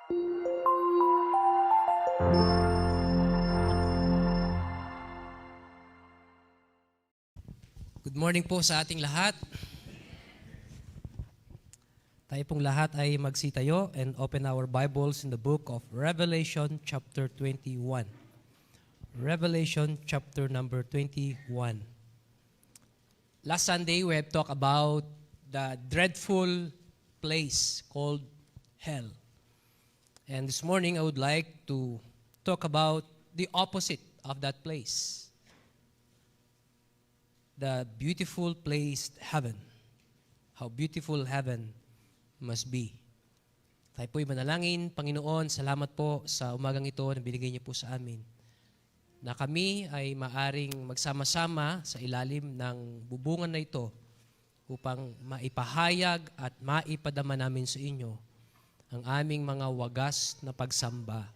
Good morning po sa ating lahat. Tayo pong lahat ay magsitayo and open our Bibles in the book of Revelation chapter 21. Revelation chapter number 21. Last Sunday we have talked about the dreadful place called hell. And this morning I would like to talk about the opposite of that place. The beautiful place, heaven. How beautiful heaven must be. Tayo po'y manalangin. Panginoon, salamat po sa umagang ito na binigay niyo po sa amin. Na kami ay maaring magsama-sama sa ilalim ng bubungan na ito upang maipahayag at maipadama namin sa inyo ang aming mga wagas na pagsamba.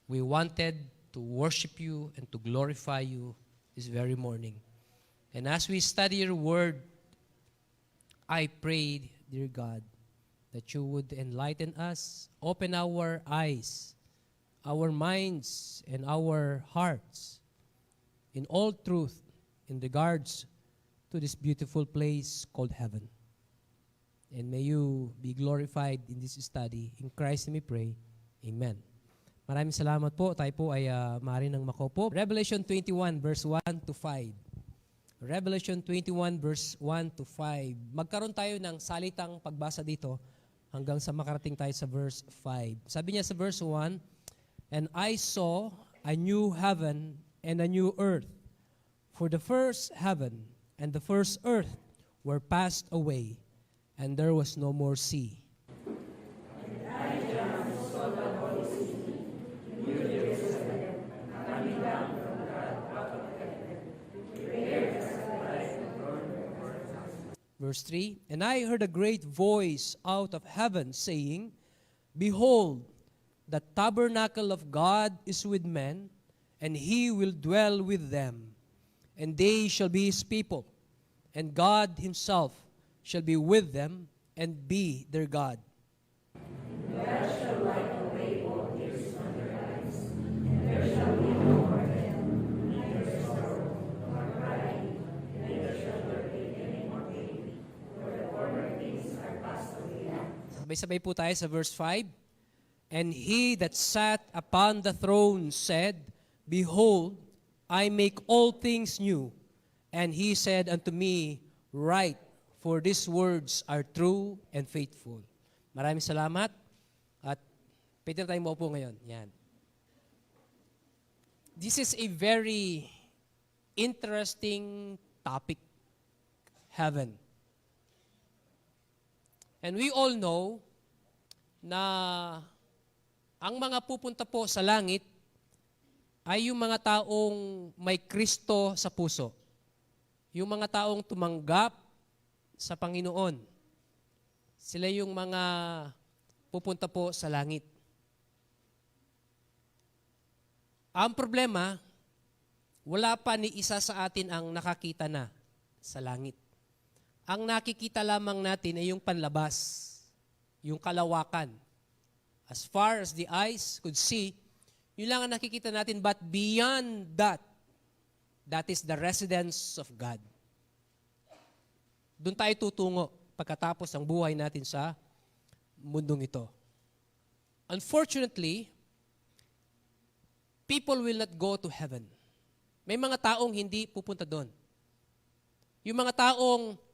We wanted to worship you and to glorify you this very morning. And as we study your word, I pray, dear God, that you would enlighten us, open our eyes, our minds, and our hearts in all truth in regards to this beautiful place called heaven. And may you be glorified in this study. In Christ we pray. Amen. Maraming salamat po. Tayo po ay maaari ng makopo. Revelation 21 verse 1 to 5. Revelation 21 verse 1 to 5. Magkaroon tayo ng salitang pagbasa dito hanggang sa makarating tayo sa verse 5. Sabi niya sa verse 1, "And I saw a new heaven and a new earth, for the first heaven and the first earth were passed away, and there was no more sea." Verse 3, "And I heard a great voice out of heaven saying, Behold, the tabernacle of God is with men, and he will dwell with them. And they shall be his people, and God himself shall be with them, and be their God. Sabay-sabay po tayo sa verse 5. "And he that sat upon the throne said, Behold, I make all things new. And he said unto me, Write, for these words are true and faithful." Maraming salamat. At pwede na tayo maupo ngayon. Yan. This is a very interesting topic. Heaven. And we all know na ang mga pupunta po sa langit ay yung mga taong may Kristo sa puso. Yung mga taong tumanggap sa Panginoon. Sila yung mga pupunta po sa langit. Ang problema, wala pa ni isa sa atin ang nakakita na sa langit. Ang nakikita lamang natin ay yung panlabas, yung kalawakan. As far as the eyes could see, yun lang ang nakikita natin. But beyond that, that is the residence of God. Doon tayo tutungo pagkatapos ng buhay natin sa mundong ito. Unfortunately, people will not go to heaven. May mga taong hindi pupunta doon. Yung mga taong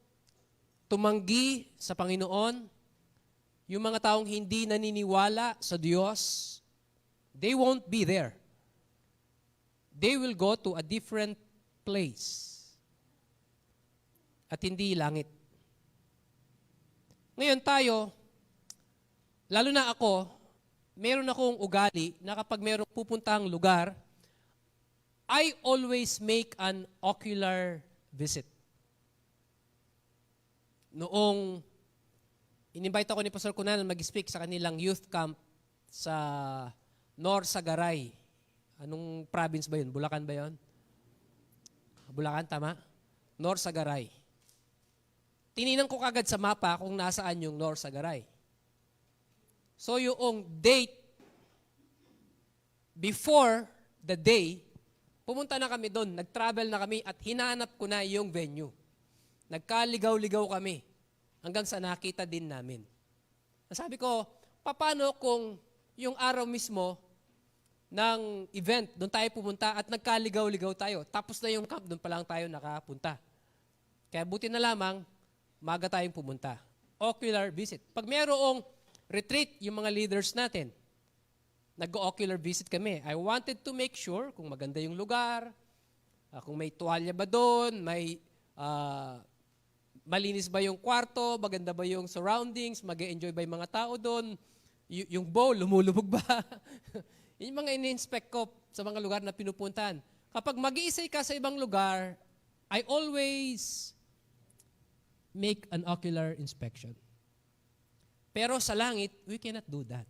tumanggi sa Panginoon, yung mga taong hindi naniniwala sa Diyos, they won't be there. They will go to a different place. At hindi langit. Ngayon tayo, lalo na ako, meron akong ugali na kapag merong pupuntang lugar, I always make an ocular visit. Noong in-invite ako ni Pastor Kunan na mag-speak sa kanilang youth camp sa Norsagaray. Anong province ba yun? Bulacan ba yun? Bulacan, tama? Norsagaray. Tininan ko kagad sa mapa kung nasaan yung Norsagaray. So yung date before the day, pumunta na kami doon, nag-travel na kami at hinanap ko na yung venue. Nagkaligaw-ligaw kami hanggang sa nakita din namin. Sabi ko, paano kung yung araw mismo ng event, doon tayo pumunta at nagkaligaw-ligaw tayo. Tapos na yung camp, doon pa lang tayo nakapunta. Kaya buti na lamang, maga tayong pumunta. Ocular visit. Pag mayroong retreat, yung mga leaders natin, nag-ocular visit kami. I wanted to make sure kung maganda yung lugar, kung may tuwalya ba doon, may malinis ba yung kwarto, maganda ba yung surroundings, mag-enjoy ba yung mga tao doon, yung bowl, lumulubog ba? Yung mga ini-inspect ko sa mga lugar na pinupuntahan. Kapag mag-iisay ka sa ibang lugar, I always make an ocular inspection. Pero sa langit, we cannot do that.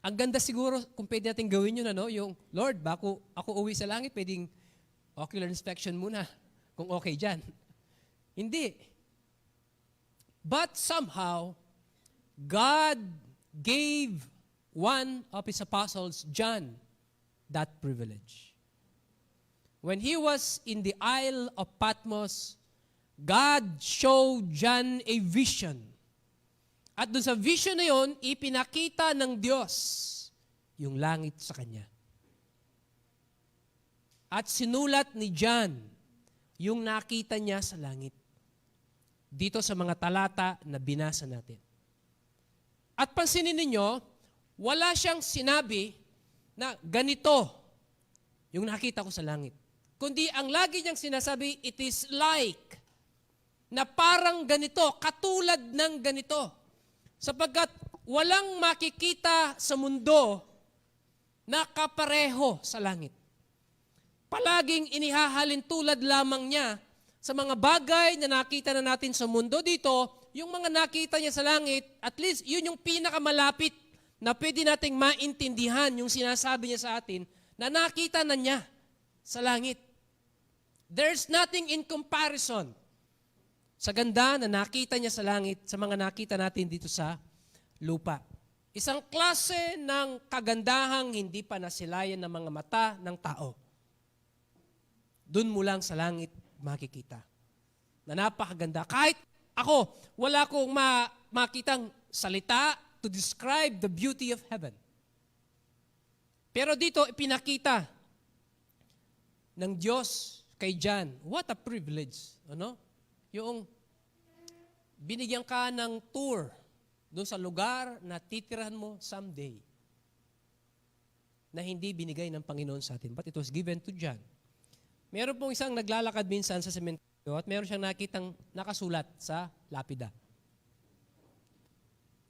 Ang ganda siguro kung pwede natin gawin yun, yung, Lord, bako ako uwi sa langit, pwedeng ocular inspection muna, kung okay dyan. Hindi. But somehow, God gave one of His apostles, John, that privilege. When he was in the Isle of Patmos, God showed John a vision. At doon sa vision na yon, ipinakita ng Diyos yung langit sa kanya. At sinulat ni John yung nakita niya sa langit. Dito sa mga talata na binasa natin. At pansinin ninyo, wala siyang sinabi na ganito yung nakita ko sa langit. Kundi ang lagi niyang sinasabi, it is like, na parang ganito, katulad ng ganito. Sapagkat walang makikita sa mundo na kapareho sa langit. Palaging inihahalin tulad lamang niya sa mga bagay na nakita na natin sa mundo dito, yung mga nakita niya sa langit, at least yun yung pinakamalapit na pwede nating maintindihan yung sinasabi niya sa atin na nakita na niya sa langit. There's nothing in comparison sa ganda na nakita niya sa langit sa mga nakita natin dito sa lupa. Isang klase ng kagandahang hindi pa nasilayan ng mga mata ng tao. Doon mo lang sa langit makikita. Na napakaganda. Kahit ako, wala akong makitang salita to describe the beauty of heaven. Pero dito, ipinakita ng Diyos kay John. What a privilege. Yung binigyan ka ng tour doon sa lugar na titirahan mo someday na hindi binigay ng Panginoon sa atin. But it was given to John. Meron pong isang naglalakad minsan sa sementeryo at meron siyang nakitang nakasulat sa lapida.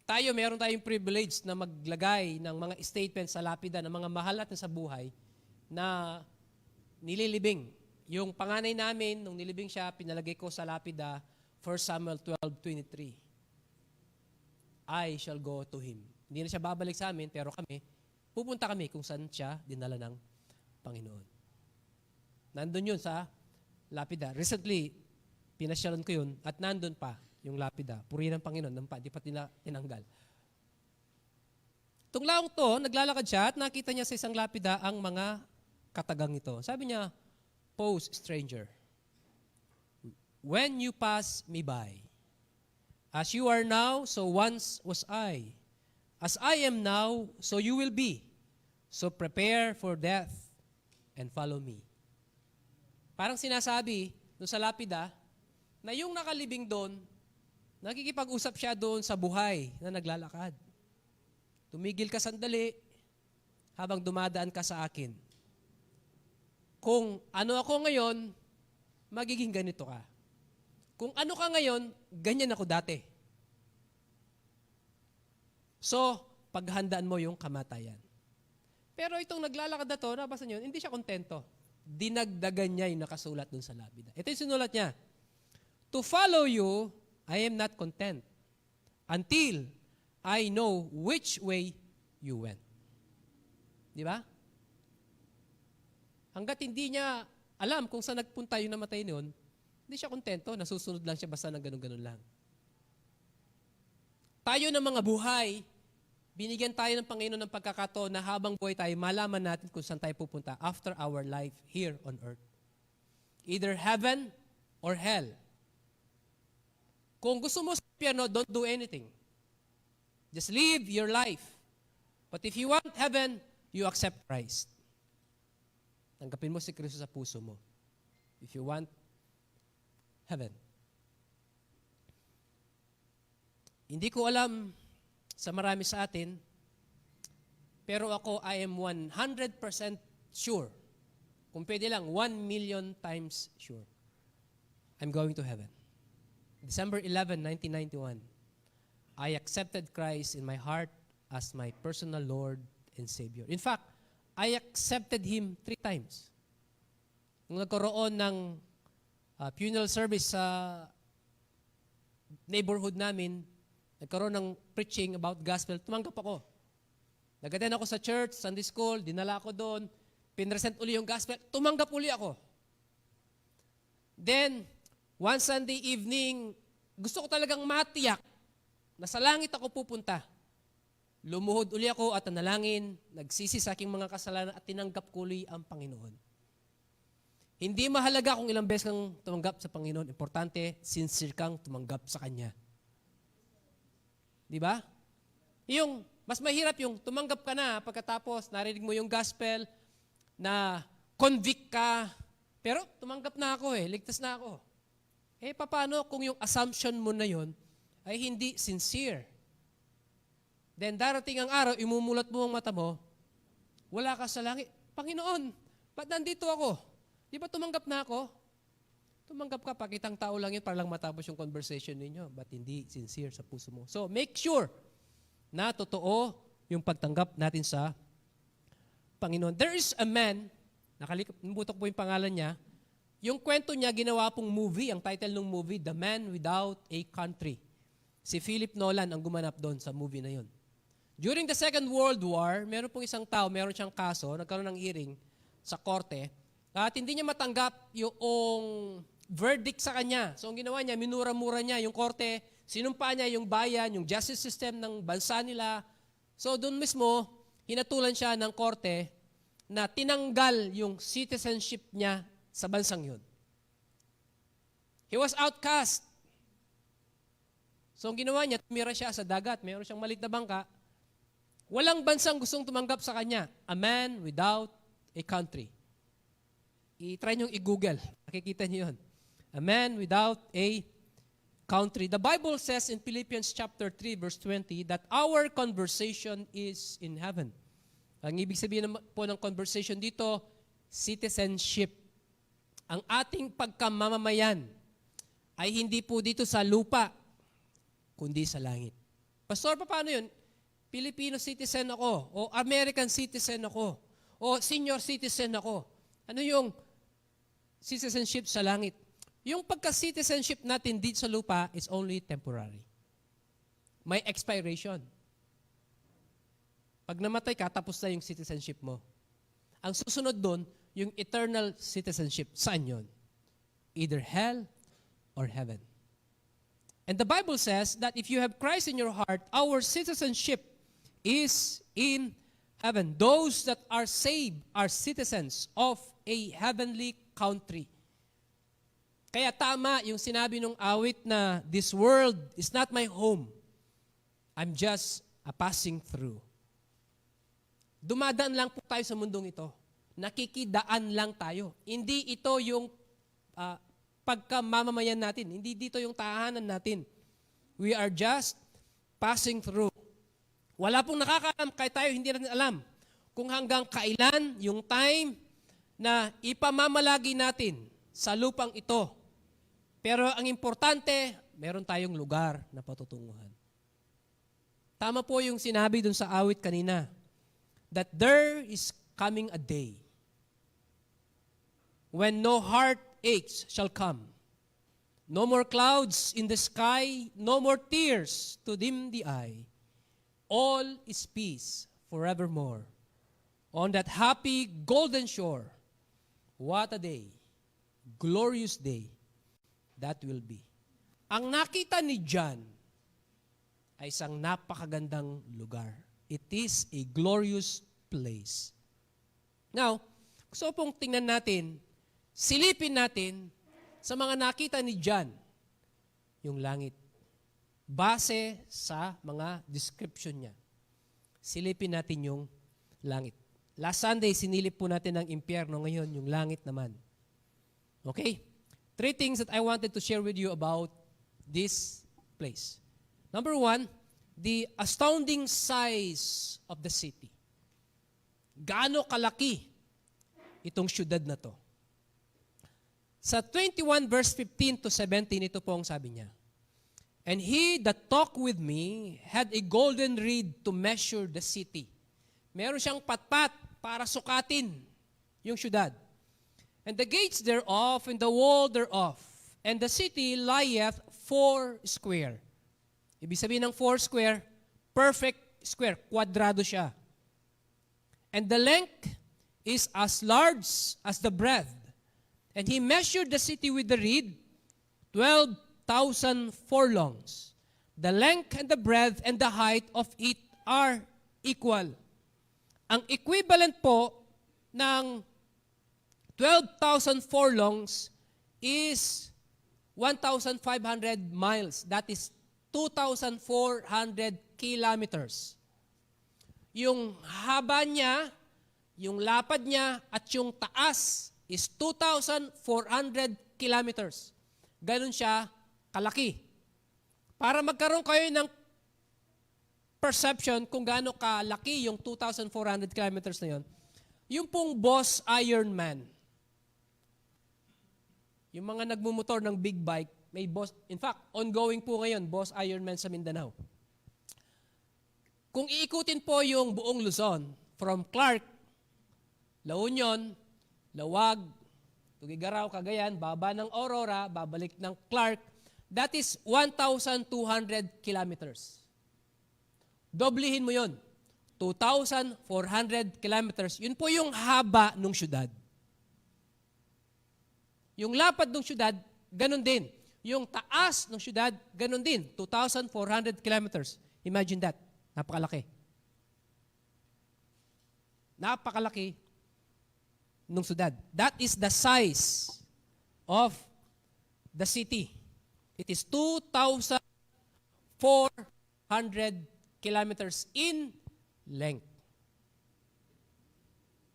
Meron tayong privilege na maglagay ng mga statements sa lapida ng mga mahal natin sa buhay na nililibing. Yung panganay namin, nung nilibing siya, pinalagay ko sa lapida, 1 Samuel 12:23. I shall go to him. Hindi na siya babalik sa amin, pero pupunta kami kung saan siya dinala ng Panginoon. Nandun yun sa lapida. Recently, pinasyalan ko yun at nandun pa yung lapida. Purihin ng Panginoon, di pa tinanggal. Itong laong to, naglalakad siya at nakita niya sa isang lapida ang mga katagang ito. Sabi niya, pose, stranger. When you pass me by, as you are now, so once was I. As I am now, so you will be. So prepare for death and follow me. Parang sinasabi doon sa lapida na yung nakalibing doon, nakikipag-usap siya doon sa buhay na naglalakad. Tumigil ka sandali habang dumadaan ka sa akin. Kung ano ako ngayon, magiging ganito ka. Kung ano ka ngayon, ganyan ako dati. So, paghandaan mo yung kamatayan. Pero itong naglalakad na to, nabasa niyo, hindi siya kontento. Dinagdagan niya yung nakasulat dun sa lapida. Ito yung sinulat niya. To follow you, I am not content until I know which way you went. Di ba? Hanggat hindi niya alam kung saan nagpunta yung namatay noon, hindi siya kontento, nasusunod lang siya basta ng ganun-ganun lang. Tayo ng mga buhay, binigyan tayo ng Panginoon ng pagkakataon na habang buhay tayo, malaman natin kung saan tayo pupunta after our life here on earth. Either heaven or hell. Kung gusto mo sa impyerno, don't do anything. Just live your life. But if you want heaven, you accept Christ. Tanggapin mo si Kristo sa puso mo. If you want heaven. Hindi ko alam sa marami sa atin, pero ako, I am 100% sure. Kung pwede lang, 1,000,000 times sure. I'm going to heaven. December 11, 1991, I accepted Christ in my heart as my personal Lord and Savior. In fact, I accepted Him 3 times. Nung nagkaroon ng funeral service sa neighborhood namin, nagkaroon ng preaching about gospel, tumanggap ako. Nag-attend ako sa church, Sunday school, dinala ako doon, pinresent uli yung gospel, tumanggap uli ako. Then, one Sunday evening, gusto ko talagang matiyak na sa langit ako pupunta. Lumuhod uli ako at nanalangin, nagsisi sa aking mga kasalanan at tinanggap ko uli ang Panginoon. Hindi mahalaga kung ilang beses kang tumanggap sa Panginoon. Importante, sincere kang tumanggap sa Kanya. Di ba? Yung, mas mahirap yung tumanggap ka na pagkatapos narinig mo yung gospel na convict ka, pero tumanggap na ako ligtas na ako. Paano kung yung assumption mo na yon ay hindi sincere? Then darating ang araw, imumulat mo ang mata mo, wala ka sa langit. Panginoon, ba't nandito ako? Di ba tumanggap na ako? Tumanggap ka, pakitang tao lang yun para lang matapos yung conversation ninyo, but hindi sincere sa puso mo. So make sure na totoo yung pagtanggap natin sa Panginoon. There is a man, nakalimutan ko po yung pangalan niya, yung kwento niya, ginawa pong movie, ang title ng movie, The Man Without a Country. Si Philip Nolan ang gumanap doon sa movie na yun. During the Second World War, meron pong isang tao, meron siyang kaso, nagkaroon ng hearing sa korte, at hindi niya matanggap yung verdict sa kanya. So ang ginawa niya, minura-mura niya yung korte, sinumpa niya yung bayan, yung justice system ng bansa nila. So doon mismo, hinatulan siya ng korte na tinanggal yung citizenship niya sa bansang yun. He was outcast. So ang ginawa niya, tumira siya sa dagat, mayroon siyang maliit na bangka. Walang bansang gustong tumanggap sa kanya. A man without a country. I-try niyong i-google. Nakikita niyo yun. A man without a country. The Bible says in Philippians chapter 3 verse 20 that our conversation is in heaven. Ang ibig sabihin po ng conversation dito, citizenship. Ang ating pagkamamamayan ay hindi po dito sa lupa, kundi sa langit. Pastor, paano yun? Filipino citizen ako, o American citizen ako, o senior citizen ako. Ano yung citizenship sa langit? Yung pagka-citizenship natin dito sa lupa is only temporary. May expiration. Pag namatay ka, tapos na yung citizenship mo. Ang susunod doon, yung eternal citizenship. Saan yun? Either hell or heaven. And the Bible says that if you have Christ in your heart, our citizenship is in heaven. Those that are saved are citizens of a heavenly country. Kaya tama yung sinabi nung awit na, this world is not my home. I'm just a passing through. Dumadaan lang po tayo sa mundong ito. Nakikidaan lang tayo. Hindi ito yung pagkamamamayan natin. Hindi dito yung tahanan natin. We are just passing through. Wala pong nakakaalam, kahit tayo hindi natin alam kung hanggang kailan yung time na ipamamalagi natin sa lupang ito. Pero ang importante, meron tayong lugar na patutunguhan. Tama po yung sinabi dun sa awit kanina, that there is coming a day when no heartaches shall come. No more clouds in the sky, no more tears to dim the eye. All is peace forevermore. On that happy golden shore, what a day, glorious day that will be. Ang nakita ni John ay isang napakagandang lugar. It is a glorious place. Now, gusto pong tingnan natin, silipin natin sa mga nakita ni John, yung langit. Base sa mga description niya. Silipin natin yung langit. Last Sunday, sinilip po natin ang impyerno. Ngayon, yung langit naman. Okay? 3 things that I wanted to share with you about this place. Number 1, the astounding size of the city. Gaano kalaki itong syudad na to. Sa 21 verse 15 to 17, ito po ang sabi niya. And he that talked with me had a golden reed to measure the city. Meron siyang patpat para sukatin yung syudad. And the gates thereof, and the wall thereof, and the city lieth 4 square. Ibig sabihin ng 4 square, perfect square, kwadrado siya. And the length is as large as the breadth. And he measured the city with the reed, 12,000 furlongs. The length and the breadth and the height of it are equal. Ang equivalent po ng 12,000 furlongs is 1,500 miles. That is 2,400 kilometers. Yung haba niya, yung lapad niya, at yung taas is 2,400 kilometers. Ganun siya kalaki. Para magkaroon kayo ng perception kung gaano kalaki yung 2,400 kilometers na yun, yung pong Boss Ironman, yung mga nagmumotor ng big bike, may Boss, in fact, ongoing po ngayon, Boss Ironman sa Mindanao. Kung iikutin po yung buong Luzon, from Clark, La Union, Lawag, Tugigaraw, Cagayan, baba ng Aurora, babalik ng Clark, that is 1,200 kilometers. Doblihin mo yun. 2,400 kilometers. Yun po yung haba ng syudad. Yung lapad ng syudad, ganun din. Yung taas ng syudad, ganun din. 2,400 kilometers. Imagine that. Napakalaki. Napakalaki ng syudad. That is the size of the city. It is 2,400 kilometers in length.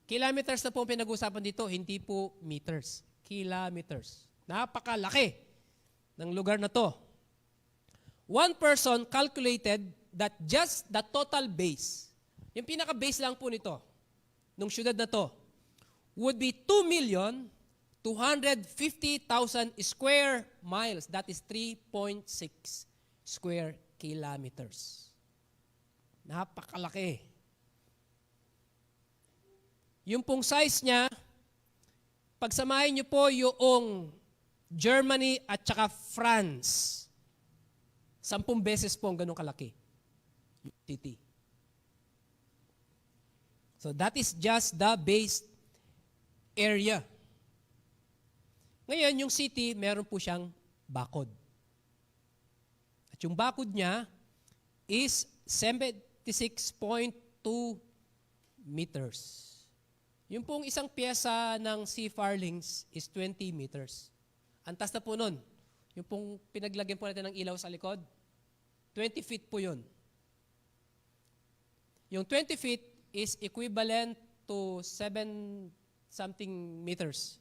Kilometers na po ang pinag-usapan dito, hindi po meters. Kilometers. Napakalaki ng lugar na to. One person calculated that just the total base, yung pinaka-base lang po nito, nung syudad na to, would be 2,250,000 square miles. That is 3.6 square kilometers. Napakalaki. Yung pong size niya, pagsamahin niyo po yung Germany at saka France, 10 beses po ang ganun kalaki. Yung city. So that is just the base area. Ngayon, yung city, meron po siyang bakod. At yung bakod niya is 76.2 meters. Yung pong isang pyesa ng Sea Farlings is 20 meters. Antas na po nun. Yung pong pinaglagyan po natin ng ilaw sa likod, 20 feet po yun. Yung 20 feet is equivalent to 7 something meters.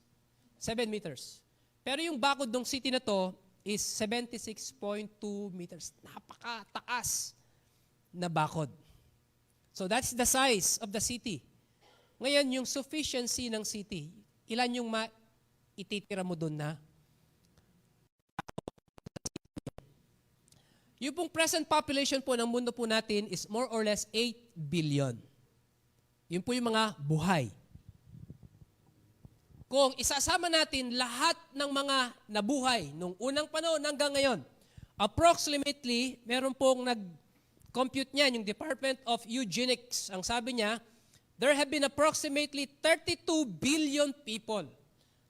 7 meters. Pero yung bakod ng city na to is 76.2 meters. Napakataas na bakod. So that's the size of the city. Ngayon, yung sufficiency ng city, ilan yung ititira mo doon na? Yung pong present population po ng mundo po natin is more or less 8 billion. Yun po yung mga buhay. Kung isasama natin lahat ng mga nabuhay nung unang panahon hanggang ngayon, approximately, meron pong nag-compute niyan, yung Department of Eugenics. Ang sabi niya, there have been approximately 32 billion people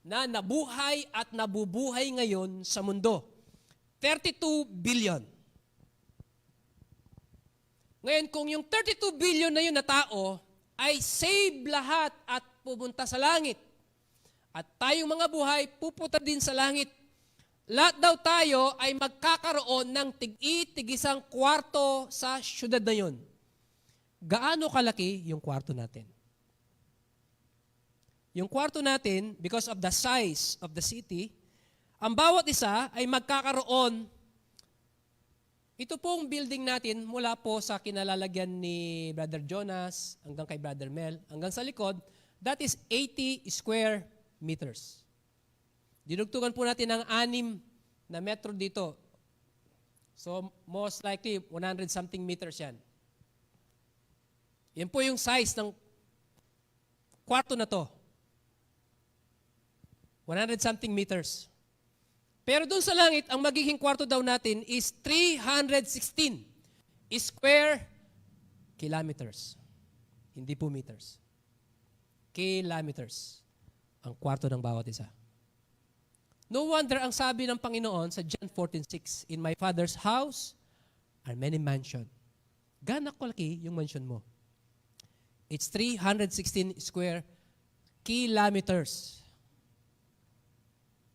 na nabuhay at nabubuhay ngayon sa mundo. 32 billion. Ngayon, kung yung 32 billion na yun na tao ay save lahat at pupunta sa langit, at tayong mga buhay pupunta din sa langit, lahat daw tayo ay magkakaroon ng tig-isang kwarto sa syudad na yun. Gaano kalaki yung kwarto natin? Yung kwarto natin, because of the size of the city, ang bawat isa ay magkakaroon. Ito pong building natin mula po sa kinalalagyan ni Brother Jonas hanggang kay Brother Mel, hanggang sa likod, that is 80 square meters. Dinugtugan po natin ng 6 na metro dito. So most likely 100 something meters yan. Yan po yung size ng kwarto na to. 100 something meters. Pero doon sa langit, ang magiging kwarto daw natin is 316 square kilometers. Hindi po meters. Kilometers ang kwarto ng bawat isa. No wonder ang sabi ng Panginoon sa John 14:6, "In my Father's house are many mansions." Gaano kalaki yung mansion mo? It's 316 square kilometers.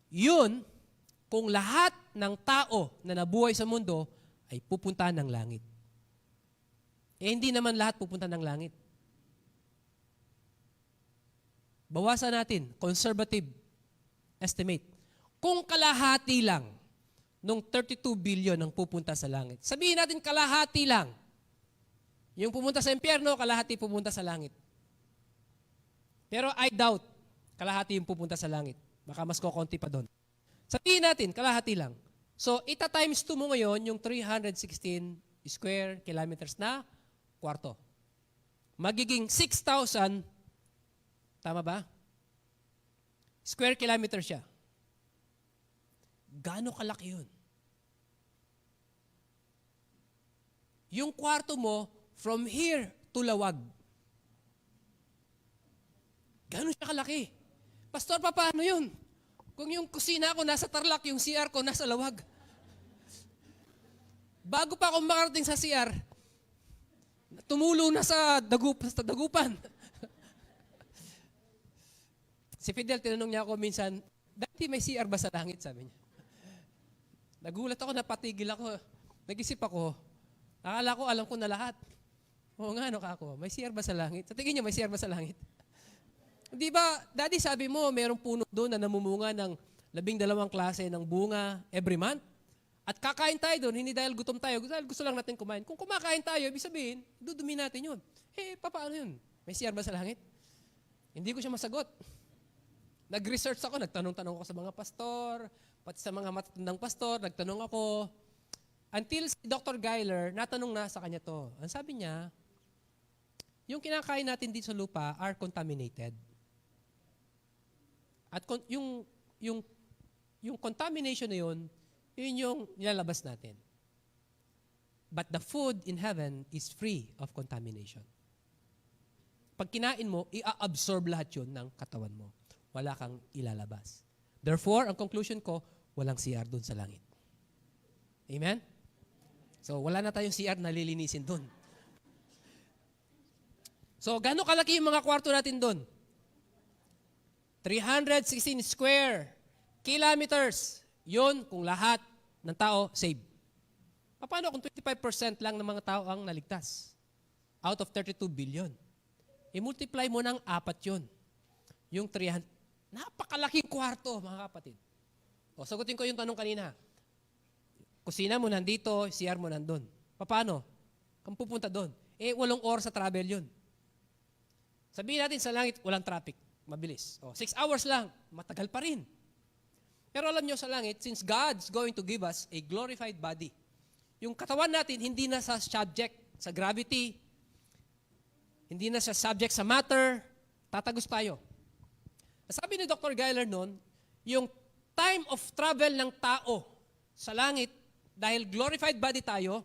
Yun, kung lahat ng tao na nabuhay sa mundo ay pupunta ng langit. Eh hindi naman lahat pupunta ng langit. Bawasan natin, conservative estimate. Kung kalahati lang nung 32 billion ang pupunta sa langit, sabihin natin kalahati lang. Yung pumunta sa impyerno, kalahati pupunta sa langit. Pero I doubt kalahati yung pupunta sa langit. Baka mas kokonti pa doon. Sabihin natin, kalahati lang. So, ita-times 2 mo ngayon yung 316 square kilometers na kwarto. Magiging 6,000, tama ba? Square kilometer siya. Gaano kalaki yun? Yung kwarto mo, from here to Lawag. Gaano siya kalaki? Pastor, paano yun? Kung yung kusina ko nasa Tarlac, yung CR ko nasa Lawag. Bago pa ako makarating sa CR, tumulo na sa dagupan. Si Fidel, tinanong niya ako minsan, dati may CR ba sa langit? Sabi niya. Nagulat ako, napatigil ako. Nag-isip ako, akala ko alam ko na lahat. Oo nga, ano ka ako? May CR ba sa langit? Sa tingin niyo, may CR ba sa langit? Di ba, Daddy, sabi mo, mayroong puno doon na namumunga ng 12 klase ng bunga every month. At kakain tayo doon, hindi dahil gutom tayo, dahil gusto lang natin kumain. Kung kumakain tayo, ibig sabihin, dudumi natin yun. Eh, paano yun? May CR ba sa langit? Hindi ko siya masagot. Nag-research ako, nagtanong-tanong ako sa mga pastor, pati sa mga matatandang pastor, nagtanong ako. Until si Dr. Geiler, natanong na sa kanya to. Ang sabi niya, yung kinakain natin dito sa lupa are contaminated. At yung contamination na yun yung nilalabas natin. But the food in heaven is free of contamination. Pag kinain mo, i-absorb lahat yun ng katawan mo. Wala kang ilalabas. Therefore, ang conclusion ko, walang CR dun sa langit. Amen? So, wala na tayong CR na lilinisin dun. So, gaano kalaki yung mga kwarto natin dun? 316 square kilometers. Yun kung lahat ng tao save. Paano kung 25% lang ng mga tao ang naligtas? Out of 32 billion. I-multiply mo ng 4 yun. Yung 300. Napakalaking kwarto, mga kapatid. O, sagutin ko yung tanong kanina. Kusina mo nandito, CR mo nandun. Paano? Kung pupunta doon? 8 oras sa travel yun. Sabihin natin sa langit, walang traffic. Mabilis. 6 hours lang. Matagal pa rin. Pero alam nyo sa langit, since God's going to give us a glorified body, yung katawan natin hindi na sa subject sa gravity, hindi na sa subject sa matter, tatagos tayo. Sabi ni Dr. Geiler noon, yung time of travel ng tao sa langit, dahil glorified body tayo,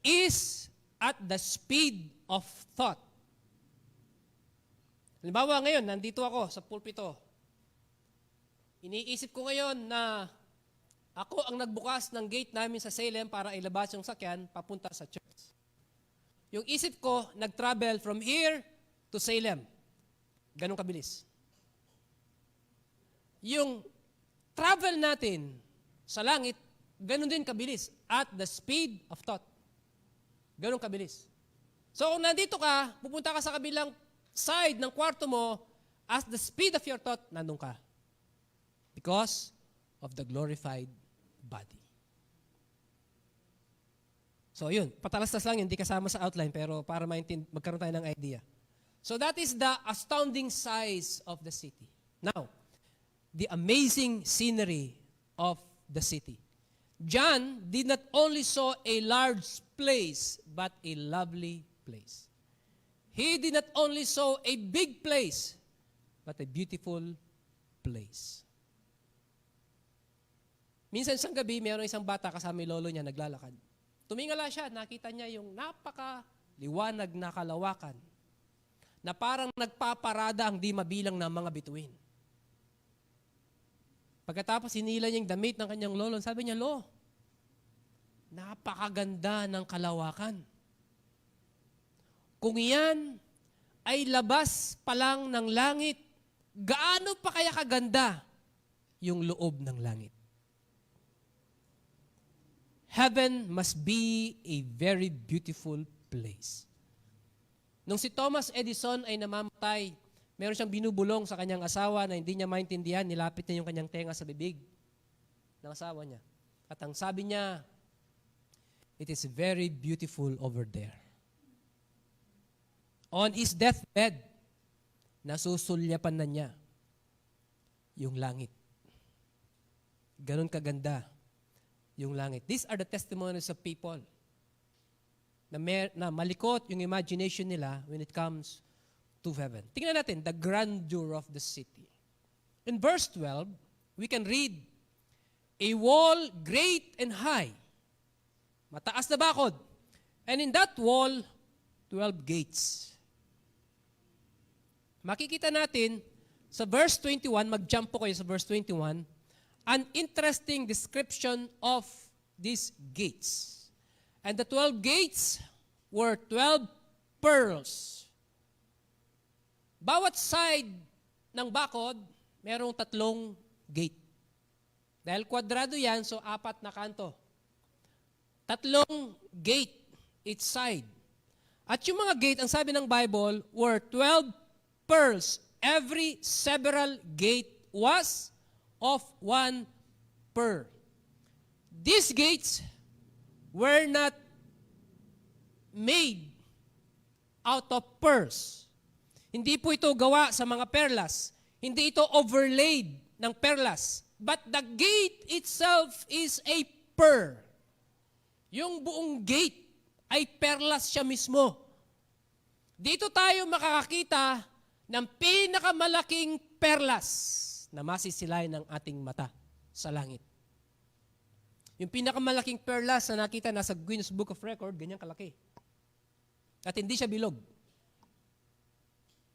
is at the speed of thought. Halimbawa ngayon, nandito ako sa pulpito. Iniisip ko ngayon na ako ang nagbukas ng gate namin sa Salem para ilabas yung sakyan papunta sa church. yung isip ko nag-travel from here to Salem. Ganun kabilis. Yung travel natin sa langit, ganun din kabilis. At the speed of thought. Ganun kabilis. So kung nandito ka, pupunta ka sa kabilang side ng kwarto mo, as the speed of your thought, nandun ka. Because of the glorified body. So yun, patalastas lang yun, hindi kasama sa outline, pero para magkaroon tayo ng idea. So that is the astounding size of the city. Now, the amazing scenery of the city. John did not only saw a large place, but a lovely place. He did not only saw a big place, but a beautiful place. Minsan isang gabi, mayroong isang bata kasama yung lolo niya naglalakad. Tumingala siya, nakita niya yung napaka-liwanag na kalawakan na parang nagpaparada ang di mabilang ng mga bituin. Pagkatapos hinila niya yung damit ng kanyang lolo, sabi niya, Lo, napakaganda ng kalawakan. Kung iyan ay labas pa lang ng langit, gaano pa kaya kaganda yung loob ng langit? Heaven must be a very beautiful place. Nung si Thomas Edison ay namamatay, meron siyang binubulong sa kanyang asawa na hindi niya maintindihan, nilapit niya yung kanyang tenga sa bibig ng asawa niya. At ang sabi niya, it is very beautiful over there. On his deathbed, nasusulyapan na niya yung langit. Ganon kaganda yung langit. These are the testimonies of people na malikot yung imagination nila when it comes to heaven. Tingnan natin, the grandeur of the city. In verse 12, we can read, a wall great and high, mataas na bakod, and in that wall, 12 gates. Makikita natin sa verse 21, mag-jump po kayo sa verse 21, an interesting description of these gates. And the 12 gates were 12 pearls. Bawat side ng bakod, merong 3 gate. Dahil kwadrado yan, so 4 na kanto. 3 gate each side. At yung mga gate, ang sabi ng Bible, were 12 pearls. Every several gate was of 1 pearl. These gates were not made out of pearls. Hindi po ito gawa sa mga perlas. Hindi ito overlaid ng perlas. But the gate itself is a pearl. Yung buong gate ay perlas siya mismo. Dito tayo makakakita ng pinakamalaking perlas na masisilay ng ating mata sa langit. Yung pinakamalaking perlas na nakita nasa Guinness Book of Record, ganyan kalaki. At hindi siya bilog.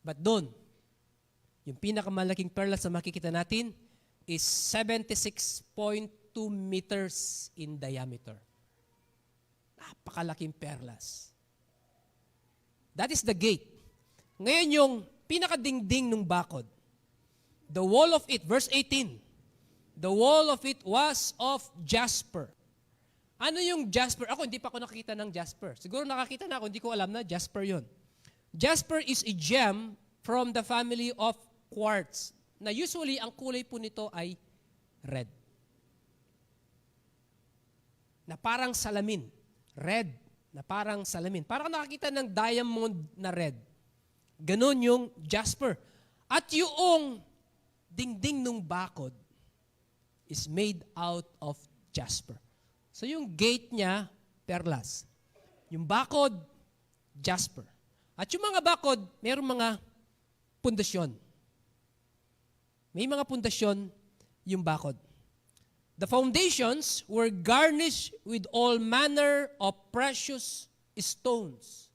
But doon, yung pinakamalaking perlas na makikita natin is 76.2 meters in diameter. Napakalaking perlas. That is the gate. Ngayon yung pinakadingding ng bakod, the wall of it, verse 18, the wall of it was of jasper. Ano yung jasper? Ako, hindi pa ako nakakita ng jasper. Siguro nakakita na ako, hindi ko alam na jasper yun. Jasper is a gem from the family of quartz, na usually ang kulay po nito ay red. Na parang salamin. Red, na parang salamin. Parang nakakita ng diamond na red. Ganon yung jasper. At yung dingding nung bakod is made out of jasper. So yung gate niya, perlas. Yung bakod, jasper. At yung mga bakod, mayroong mga pundasyon. May mga pundasyon yung bakod. The foundations were garnished with all manner of precious stones.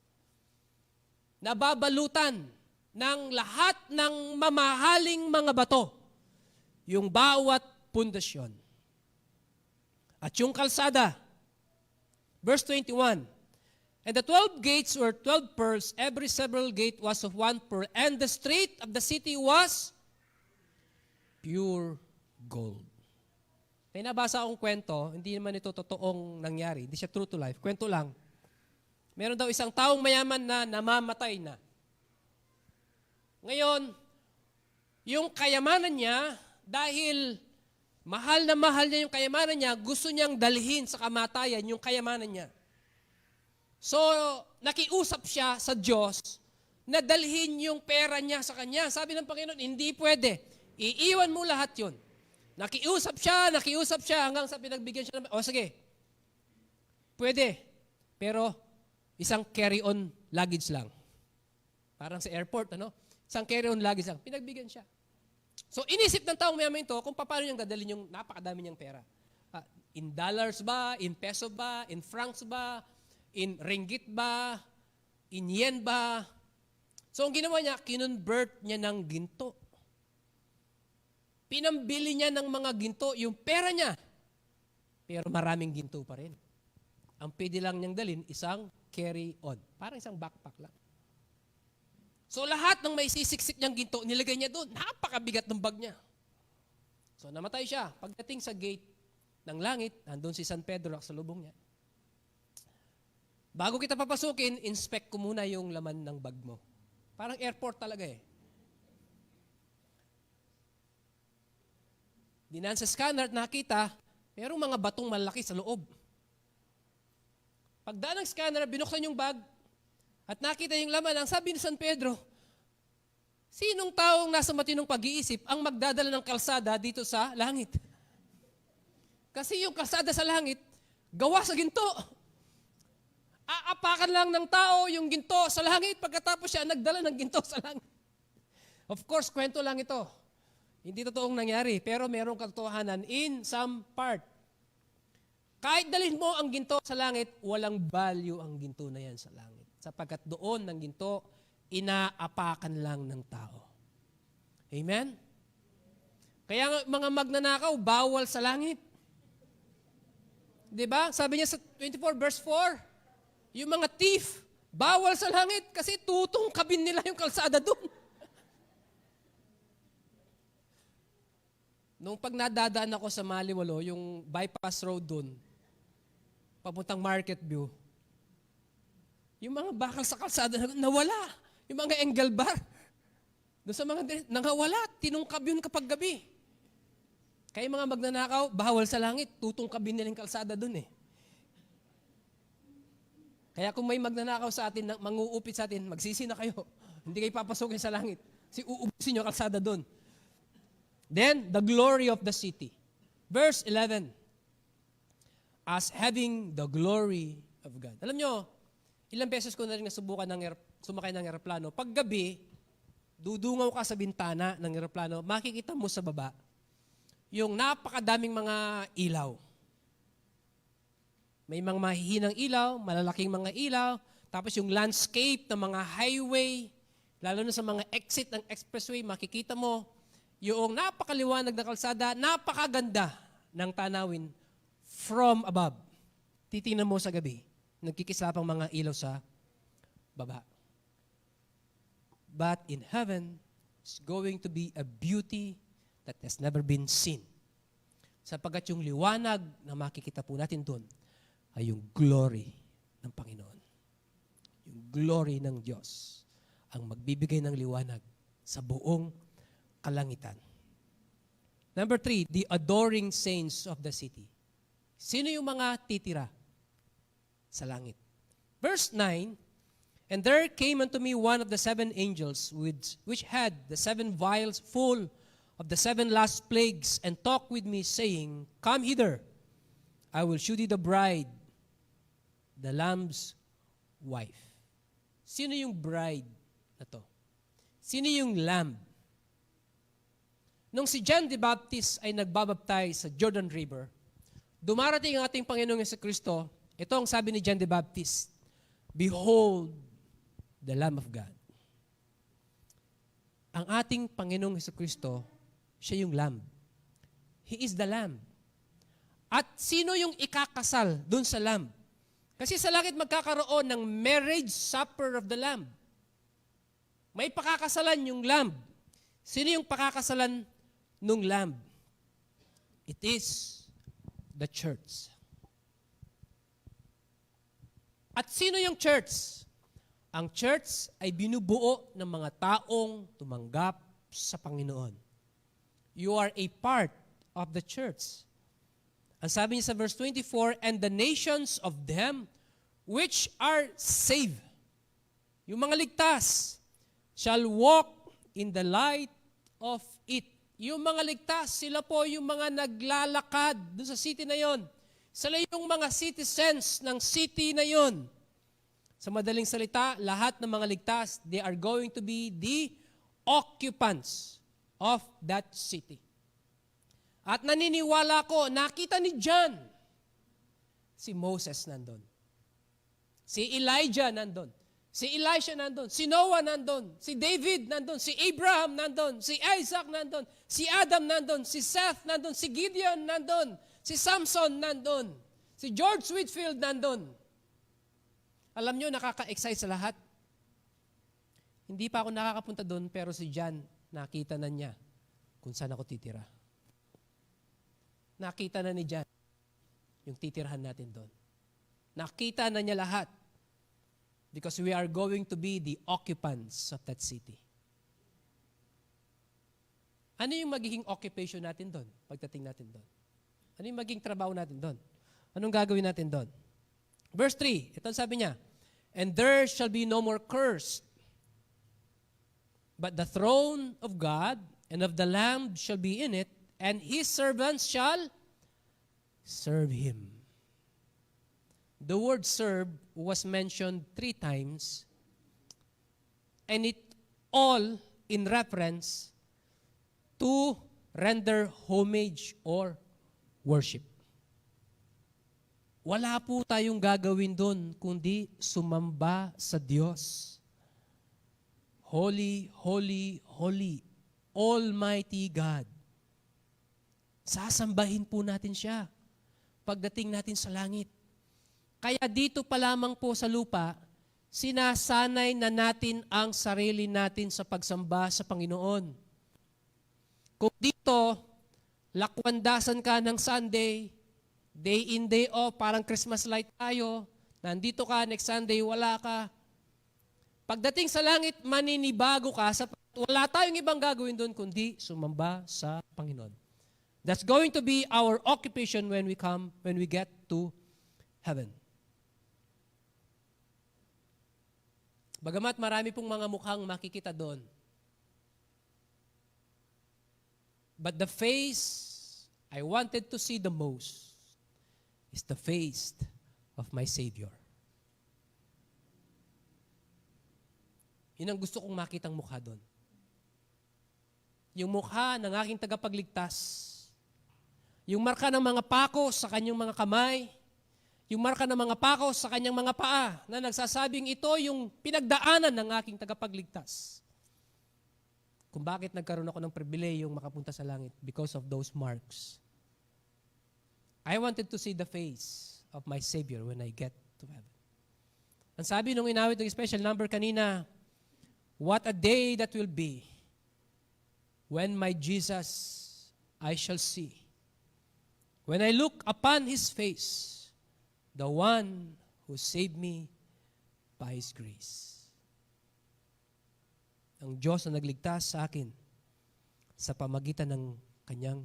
Nababalutan ng lahat ng mamahaling mga bato, yung bawat pundasyon. At yung kalsada, verse 21, And the 12 gates were 12 pearls. Every several gate was of 1 pearl. And the street of the city was pure gold. May nabasa akong kwento, hindi naman ito totoong nangyari. Hindi siya true to life. Kwento lang. Meron daw isang taong mayaman na namamatay na. Ngayon, yung kayamanan niya, dahil mahal niya yung kayamanan niya, gusto niyang dalhin sa kamatayan yung kayamanan niya. So, nakiusap siya sa Diyos na dalhin yung pera niya sa kanya. Sabi ng Panginoon, hindi pwede. Iiwan mo lahat yun. Nakiusap siya hanggang sa pinagbigyan siya ng, sige, pwede. Pero, isang carry-on luggage lang. Parang sa airport, Isang carry-on luggage lang. Pinagbigyan siya. So, inisip ng taong mayaman ito kung paano niyang dadalhin yung napakadami niyang pera. In dollars ba? In peso ba? In francs ba? In ringgit ba? In yen ba? So, ang ginawa niya, kinonvert niya ng ginto. Pinambili niya ng mga ginto yung pera niya. Pero maraming ginto pa rin. Ang pwede lang niyang dalhin, isang carry-on. Parang isang backpack lang. So, lahat ng may sisiksik niyang ginto, nilagay niya doon. Napakabigat ng bag niya. So, namatay siya. Pagdating sa gate ng langit, nandun si San Pedro sa lubong niya. Bago kita papasukin, inspect ko muna yung laman ng bag mo. Parang airport talaga eh. Dinaan sa scanner at nakita, merong mga batong malaki sa loob. Pagdaan ng scanner, binuksan yung bag at nakita yung laman. Ang sabi ni San Pedro, sinong taong nasa matinong pag-iisip ang magdadala ng kalsada dito sa langit? Kasi yung kalsada sa langit, gawa sa ginto. Aapakan lang ng tao yung ginto sa langit pagkatapos siya nagdala ng ginto sa langit. Of course, kwento lang ito. Hindi totoong nangyari, pero merong katotohanan in some part. Kahit dalhin mo ang ginto sa langit, walang value ang ginto na yan sa langit. Sapagkat doon ng ginto, inaapakan lang ng tao. Amen? Kaya mga magnanakaw, bawal sa langit. Diba? Sabi niya sa 24 verse 4, yung mga thief, bawal sa langit kasi tutungkabin nila yung kalsada doon. Nung pag nadadaan ako sa Maliwalo, yung bypass road doon, papuntang Market View, yung mga bakal sa kalsada nawala. Yung mga angle bar, doon sa mga nangawala, tinungkab yun kapag gabi. Kaya mga magnanakaw, bawal sa langit, tutungkabin nila yung kalsada doon eh. Kaya kung may magnanakaw sa atin, manguupit sa atin, magsisi na kayo. Hindi kayo papasukin sa langit. Kasi uubusin nyo kalsada doon. Then, the glory of the city. Verse 11. As having the glory of God. Alam nyo, ilang beses ko na rin nasubukan sumakay ng eroplano. Pag gabi, dudungaw ka sa bintana ng eroplano, makikita mo sa baba yung napakadaming mga ilaw. May mga mahihinang ilaw, malalaking mga ilaw, tapos yung landscape ng mga highway, lalo na sa mga exit ng expressway, makikita mo yung napakaliwanag na kalsada, napakaganda ng tanawin from above. Titingnan mo sa gabi, nagkikislapang mga ilaw sa baba. But in heaven, it's going to be a beauty that has never been seen. Sapagkat yung liwanag na makikita po natin doon, ay yung glory ng Panginoon. Yung glory ng Diyos ang magbibigay ng liwanag sa buong kalangitan. Number 3, the adoring saints of the city. Sino yung mga titira sa langit? Verse 9, and there came unto me one of the 7 angels which had the 7 vials full of the 7 last plagues, and talked with me, saying, Come hither, I will shew thee the bride, the Lamb's wife. Sino yung bride na to? Sino yung lamb? Nung si John the Baptist ay nagbabaptize sa Jordan River, dumarating ang ating Panginoong Jesucristo, ito ang sabi ni John the Baptist, Behold, the Lamb of God. Ang ating Panginoong Jesucristo, siya yung lamb. He is the lamb. At sino yung ikakasal dun sa lamb? Kasi sa langit magkakaroon ng marriage supper of the Lamb. May pakakasalan yung Lamb. Sino yung pakakasalan nung Lamb? It is the church. At sino yung church? Ang church ay binubuo ng mga taong tumanggap sa Panginoon. You are a part of the church. Ang sabi niya sa verse 24, and the nations of them which are saved, yung mga ligtas, shall walk in the light of it. Yung mga ligtas, sila po yung mga naglalakad doon sa city na yon. Sila yung mga citizens ng city na yon. Sa madaling salita, lahat ng mga ligtas, they are going to be the occupants of that city. At naniniwala ko, nakita ni John, si Moses nandun. Si Elijah nandun. Si Elisha nandun. Si Noah nandun. Si David nandun. Si Abraham nandun. Si Isaac nandun. Si Adam nandun. Si Seth nandun. Si Gideon nandun. Si Samson nandun. Si George Whitefield nandun. Alam nyo, nakaka-excite sa lahat. Hindi pa ako nakakapunta doon, pero si John, nakita na niya kung saan ako titira. Nakita na ni John yung titirahan natin doon. Nakita na niya lahat because we are going to be the occupants of that city. Ano yung magiging occupation natin doon pagdating natin doon? Ano yung magiging trabaho natin doon? Anong gagawin natin doon? Verse 3, ito sabi niya, and there shall be no more curse, but the throne of God and of the Lamb shall be in it, and His servants shall serve Him. The word serve was mentioned 3 times, and it all in reference to render homage or worship. Wala po tayong gagawin doon kundi sumamba sa Diyos. Holy, holy, holy, Almighty God. Sasambahin po natin siya pagdating natin sa langit. Kaya dito pa lamang po sa lupa, sinasanay na natin ang sarili natin sa pagsamba sa Panginoon. Kung dito, lakwandasan ka ng Sunday, day in, day off, parang Christmas light tayo, nandito ka, next Sunday, wala ka. Pagdating sa langit, maninibago ka, wala tayong ibang gagawin doon kundi sumamba sa Panginoon. That's going to be our occupation when we get to heaven. Bagamat marami pong mga mukhang makikita doon, but the face I wanted to see the most is the face of my Savior. Yun ang gusto kong makitang mukha doon. Yung mukha ng aking tagapagligtas. Yung marka ng mga pako sa kanyang mga kamay. Yung marka ng mga pako sa kanyang mga paa na nagsasabing ito yung pinagdaanan ng aking tagapagligtas. Kung bakit nagkaroon ako ng pribilehiyong makapunta sa langit because of those marks. I wanted to see the face of my Savior when I get to heaven. Ang sabi nung inawit ng special number kanina, what a day that will be when my Jesus I shall see. When I look upon His face, the one who saved me by His grace. Ang Diyos na nagligtas sa akin sa pamagitan ng Kanyang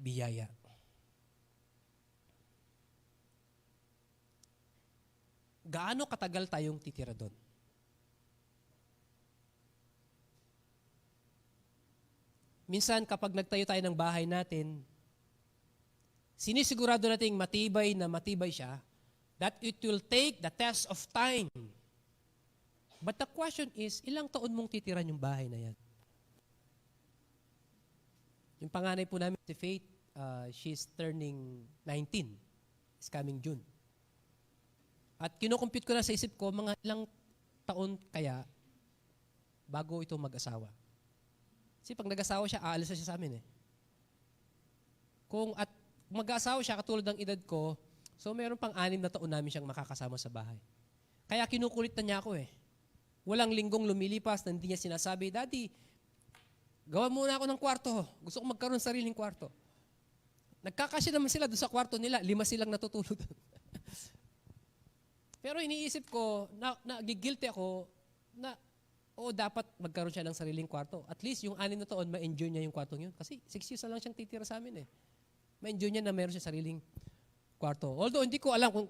biyaya. Gaano katagal tayong titira doon? Minsan kapag nagtayo tayo ng bahay natin, sinisigurado nating matibay na matibay siya, that it will take the test of time. But the question is, ilang taon mong titiran yung bahay na yan? Yung panganay po namin si Faith, she's turning 19. It's coming June. At kinukompute ko na sa isip ko, mga ilang taon kaya bago ito mag-asawa. Kasi pag nag-asawa siya, aalis na siya sa amin eh. Kung mag-asawa siya, katulad ng edad ko, So meron pang 6 na taon namin siyang makakasama sa bahay. Kaya kinukulit na niya ako eh. Walang linggong lumilipas na hindi niya sinasabi, Daddy, gawa muna ako ng kwarto. Gusto ko magkaroon ng sariling kwarto. Nagkakasya naman sila doon sa kwarto nila. 5 silang natutulog doon. Pero iniisip ko, nagigilty ako na, dapat magkaroon siya ng sariling kwarto. At least yung 6 na taon, ma-enjoy niya yung kwartong yun. Kasi 6 years na lang siyang titira sa amin eh. Ma-enjoy niya na meron siya sariling kwarto. Although hindi ko alam kung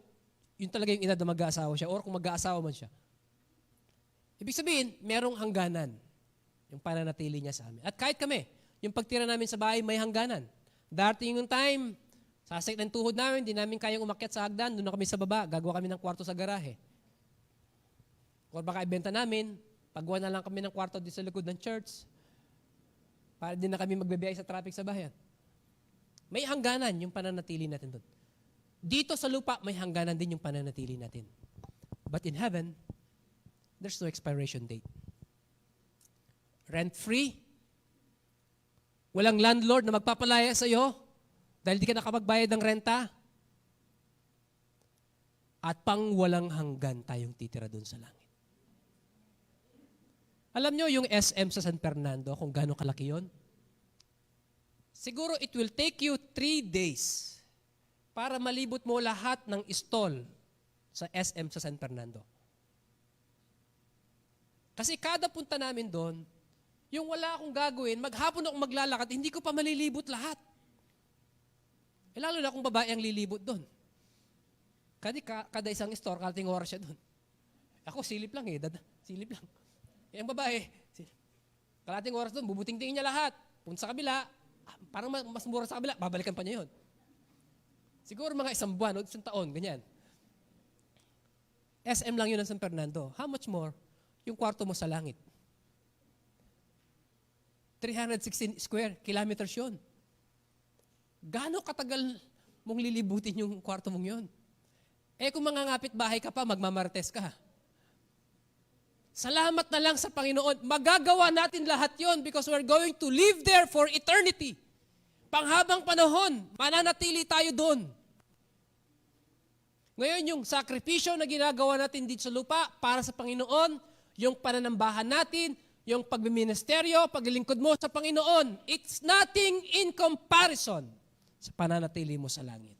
yun talaga yung ina na mag-aasawa siya or kung mag-aasawa man siya. Ibig sabihin, merong hangganan yung pananatili niya sa amin. At kahit kami, yung pagtira namin sa bahay, may hangganan. Darating yung time, sasakit ng tuhod namin, hindi namin kayang umakyat sa hagdan, doon na kami sa baba, gagawa kami ng kwarto sa garahe. O baka ibenta namin, paggawa na lang kami ng kwarto dito sa likod ng church, para din na kami magbibiyay sa traffic sa bayan. May hangganan yung pananatili natin doon. Dito sa lupa, may hangganan din yung pananatili natin. But in heaven, there's no expiration date. Rent-free. Walang landlord na magpapalaya sa iyo dahil di ka nakapagbayad ng renta. At pang walang hanggan tayong titira doon sa langit. Alam nyo yung SM sa San Fernando, kung gaano kalaki yon? Siguro it will take you 3 days para malibot mo lahat ng stall sa SM sa San Fernando. Kasi kada punta namin doon, yung wala akong gagawin, maghapon akong maglalakad, hindi ko pa malilibot lahat. Lalo na kung babae ang lilibot doon. Kada isang store, kalating oras siya doon. Ako, silip lang eh. Silip lang. Yung babae, kalating oras doon, bubuting-tingin niya lahat. Punta sa kabila, parang mas mura sa kabila, babalikan pa niya yun. Siguro mga 1 buwan o 1 taon, ganyan. SM lang yun ng San Fernando. How much more yung kwarto mo sa langit? 316 square kilometers yun. Gaano katagal mong lilibutin yung kwarto mong yun? Kung mangangapit bahay ka pa, magmamartes ka. Salamat na lang sa Panginoon. Magagawa natin lahat yon because we're going to live there for eternity. Panghabang panahon, mananatili tayo doon. Ngayon, yung sakripisyo na ginagawa natin dito sa lupa para sa Panginoon, yung pananambahan natin, yung pagmiministeryo, paglilingkod mo sa Panginoon, it's nothing in comparison sa pananatili mo sa langit.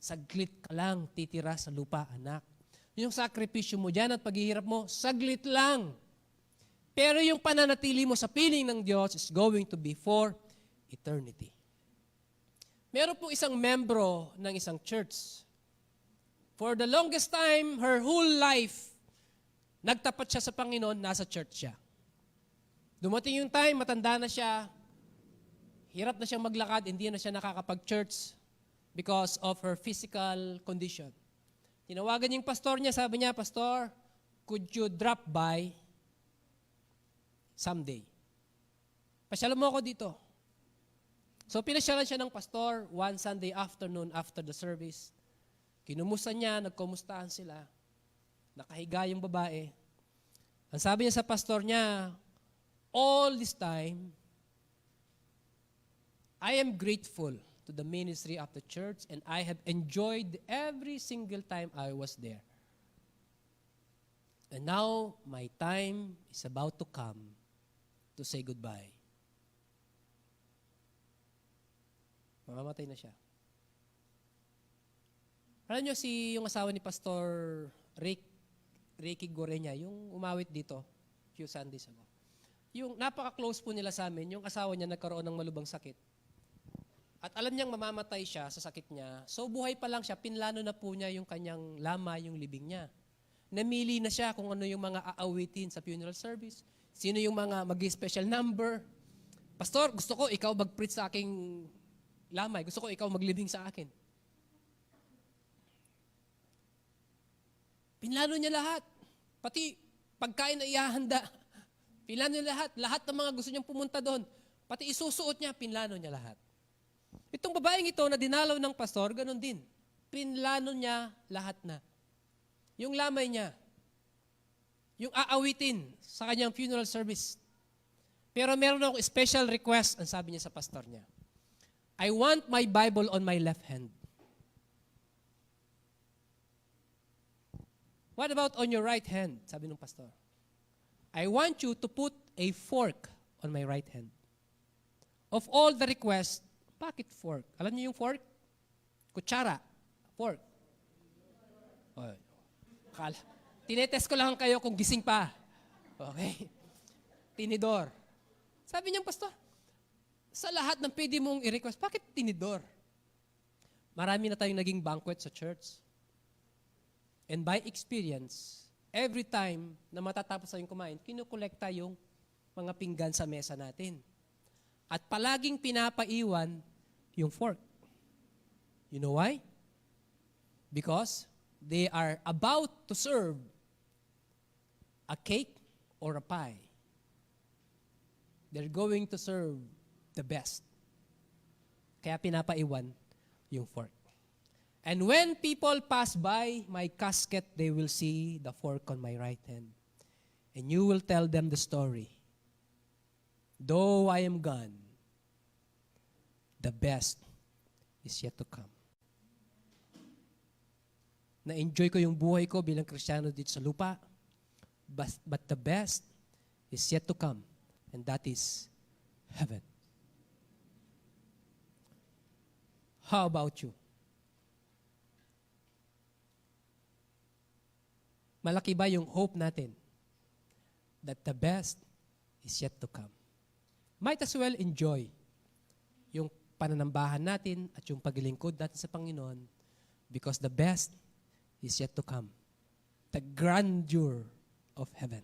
Saglit ka lang titira sa lupa, anak. Yung sakripisyo mo dyan at paghihirap mo, saglit lang. Pero yung pananatili mo sa piling ng Diyos is going to be for eternity. Meron pong isang membro ng isang church. For the longest time, her whole life, nagtapat siya sa Panginoon, nasa church siya. Dumating yung time, matanda na siya, hirap na siyang maglakad, hindi na siya nakakapag-church because of her physical condition. Tinawagan yung pastor niya, sabi niya, Pastor, could you drop by someday? Pasyalan mo ako dito. So pinasyalan siya ng pastor one Sunday afternoon after the service. Kinumusta niya, nagkumustahan sila. Nakahiga yung babae. Ang sabi niya sa pastor niya, all this time, I am grateful to the ministry of the church and I have enjoyed every single time I was there. And now, my time is about to come to say goodbye. Mamamatay na siya. Alam niyo yung asawa ni Pastor Ricky Gorenya, yung umawit dito, few Sundays ago. Yung napaka-close po nila sa amin, yung asawa niya nagkaroon ng malubang sakit. At alam niyang mamamatay siya sa sakit niya. So buhay pa lang siya, pinlano na po niya yung kanyang lama, yung libing niya. Namili na siya kung ano yung mga aawitin sa funeral service, sino yung mga mag-special number. Pastor, gusto ko ikaw mag-preach sa aking lamay. Gusto ko ikaw maglibing sa akin. Pinlano niya lahat. Pati pagkain na ihahanda. Pinlano niya lahat. Lahat ng mga gusto niyang pumunta doon. Pati isusuot niya, pinlano niya lahat. Itong babaeng ito na dinalaw ng pastor, ganun din. Pinlano niya lahat na. Yung lamay niya, yung aawitin sa kanyang funeral service. Pero meron akong special request, ang sabi niya sa pastor niya. I want my Bible on my left hand. What about on your right hand? Sabi ng pastor. I want you to put a fork on my right hand. Of all the requests, bakit fork? Alam niyo yung fork? Kutsara. Fork. Oh, tinetest ko lang kayo kung gising pa. Okay? Tinidor. Sabi niya, pastor, sa lahat ng pwede mong i-request, bakit tinidor? Marami na tayong naging banquet sa church. And by experience, every time na matatapos tayong kumain, kinukolekta yung mga pinggan sa mesa natin. At palaging pinapaiwan yung fork. You know why? Because they are about to serve a cake or a pie. They're going to serve the best. Kaya pinapaiwan yung fork. And when people pass by my casket, they will see the fork on my right hand. And you will tell them the story. Though I am gone, the best is yet to come. Na-enjoy ko yung buhay ko bilang Kristiyano dito sa lupa, but the best is yet to come, and that is heaven. How about you? Malaki ba yung hope natin that the best is yet to come? Might as well enjoy yung pananambahan natin at yung paglilingkod natin sa Panginoon because the best is yet to come. The grandeur of heaven.